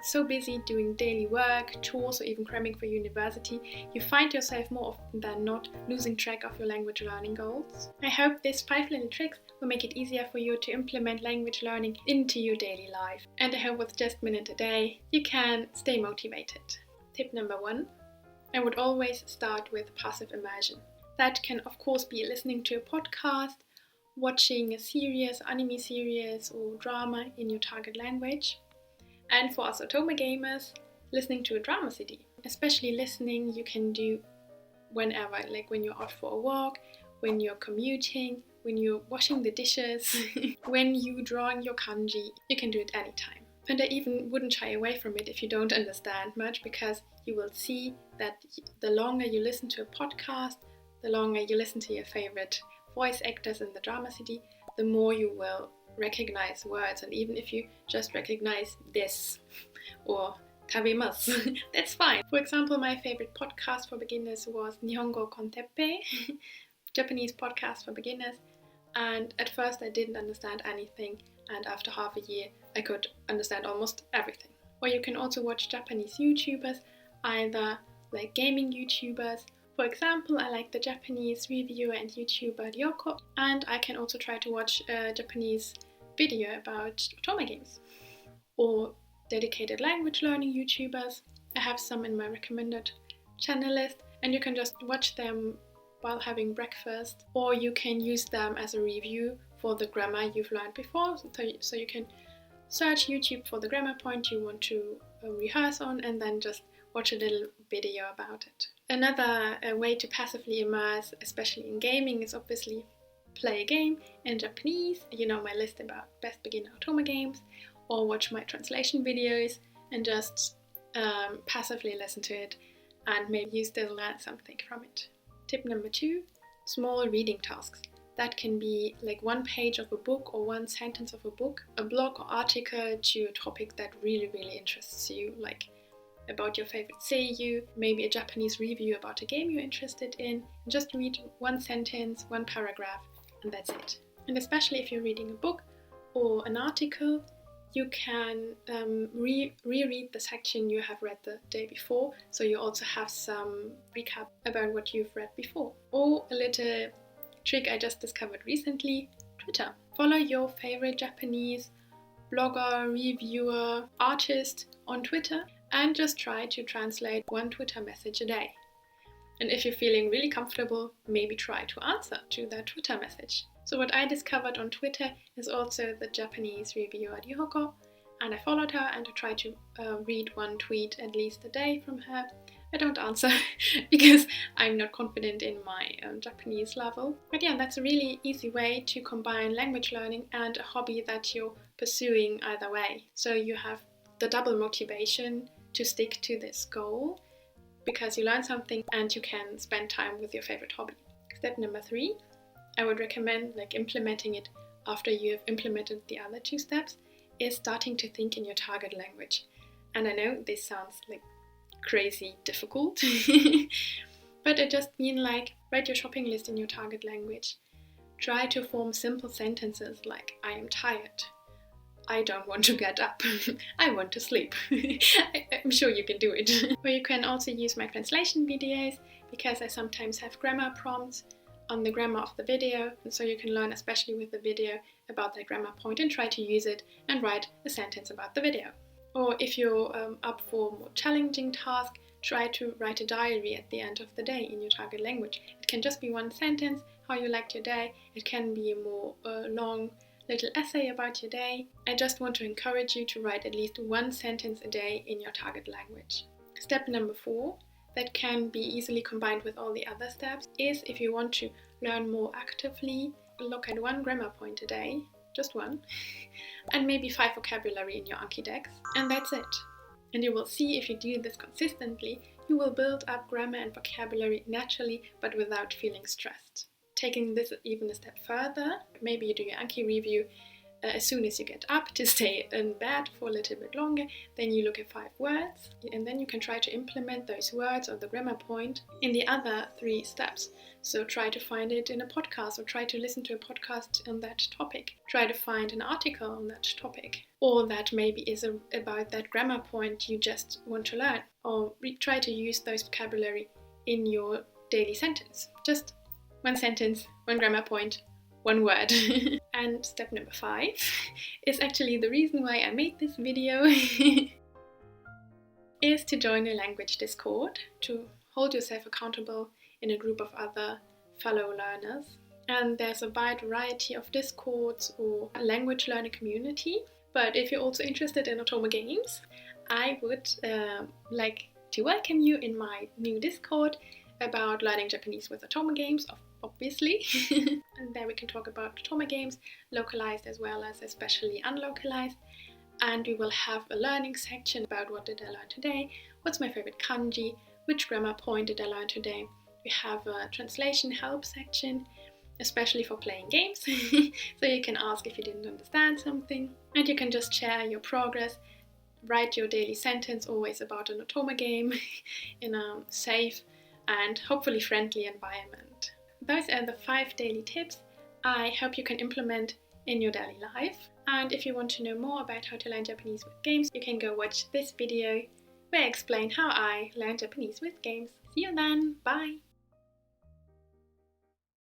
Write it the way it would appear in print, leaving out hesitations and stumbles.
so busy doing daily work, chores, or even cramming for university, you find yourself more often than not losing track of your language learning goals. I hope these 5 little tricks will make it easier for you to implement language learning into your daily life. And I hope with just a minute a day, you can stay motivated. Tip number 1. I would always start with passive immersion. That can of course be listening to a podcast, watching a series, anime series, or drama in your target language. And for us Otome gamers, listening to a drama CD. Especially listening you can do whenever, like when you're out for a walk, when you're commuting, when you're washing the dishes, when you're drawing your kanji. You can do it anytime. And I even wouldn't shy away from it if you don't understand much, because you will see that the longer you listen to a podcast, the longer you listen to your favorite voice actors in the drama CD, the more you will recognize words. And even if you just recognize this or tabimasu, that's fine. For example, my favorite podcast for beginners was Nihongo con Teppei, Japanese podcast for beginners. And at first I didn't understand anything, and after half a year I could understand almost everything. Or you can also watch Japanese YouTubers, either like gaming YouTubers. For example, I like the Japanese reviewer and YouTuber Ryoko, and I can also try to watch a Japanese video about Otome games. Or dedicated language learning YouTubers. I have some in my recommended channel list, and you can just watch them while having breakfast, or you can use them as a review for the grammar you've learned before. So you can search YouTube for the grammar point you want to rehearse on, and then just watch a little video about it. Another way to passively immerse, especially in gaming, is obviously play a game in Japanese. You know my list about best beginner Otome games, or watch my translation videos and just passively listen to it and maybe you still learn something from it. Tip number 2, small reading tasks. That can be like 1 page of a book or 1 sentence of a book, a blog or article to a topic that really interests you, like about your favorite seiyuu, maybe a Japanese review about a game you're interested in. Just read 1 sentence, 1 paragraph, and that's it. And especially if you're reading a book or an article, you can reread the section you have read the day before, so you also have some recap about what you've read before. Or a little trick I just discovered recently, Twitter. Follow your favorite Japanese blogger, reviewer, artist on Twitter, and just try to translate 1 Twitter message a day. And if you're feeling really comfortable, maybe try to answer to that Twitter message. So what I discovered on Twitter is also the Japanese reviewer Nihongo, and I followed her and I try to read 1 tweet at least a day from her. I don't answer because I'm not confident in my Japanese level. But yeah, that's a really easy way to combine language learning and a hobby that you're pursuing either way. So you have the double motivation to stick to this goal, because you learn something and you can spend time with your favorite hobby. Step number 3, I would recommend implementing it after you have implemented the other 2 steps, is starting to think in your target language. And I know this sounds crazy difficult, but it just means write your shopping list in your target language. Try to form simple sentences like I am tired, I don't want to get up, I want to sleep. I'm sure you can do it. Or you can also use my translation videos, because I sometimes have grammar prompts on the grammar of the video, and so you can learn, especially with the video, about that grammar point and try to use it and write a sentence about the video. Or if you're up for a more challenging task, try to write a diary at the end of the day in your target language. It can just be 1 sentence, how you liked your day. It can be a more long little essay about your day. I just want to encourage you to write at least 1 sentence a day in your target language. Step number 4, that can be easily combined with all the other steps, is if you want to learn more actively, look at 1 grammar point a day, just 1, and maybe 5 vocabulary in your Anki decks, and that's it. And you will see if you do this consistently, you will build up grammar and vocabulary naturally, but without feeling stressed. Taking this even a step further, maybe you do your Anki review as soon as you get up to stay in bed for a little bit longer. Then you look at 5 words, and then you can try to implement those words or the grammar point in the other 3 steps. So try to find it in a podcast, or try to listen to a podcast on that topic. Try to find an article on that topic, or that maybe is about that grammar point you just want to learn. Or try to use those vocabulary in your daily sentence. Just 1 sentence, 1 grammar point, 1 word. And step number 5 is actually the reason why I made this video, is to join a language Discord, to hold yourself accountable in a group of other fellow learners. And there's a wide variety of Discords or a language learning community. But if you're also interested in Otome games, I would like to welcome you in my new Discord about learning Japanese with Otome games, obviously. And there we can talk about Otome games, localized as well as especially unlocalized. And we will have a learning section about what did I learn today, what's my favorite kanji, which grammar point did I learn today. We have a translation help section, especially for playing games. So you can ask if you didn't understand something, and you can just share your progress, write your daily sentence always about an Otome game in a safe and hopefully friendly environment. Those are the 5 daily tips I hope you can implement in your daily life. And if you want to know more about how to learn Japanese with games, you can go watch this video where I explain how I learned Japanese with games. See you then, bye!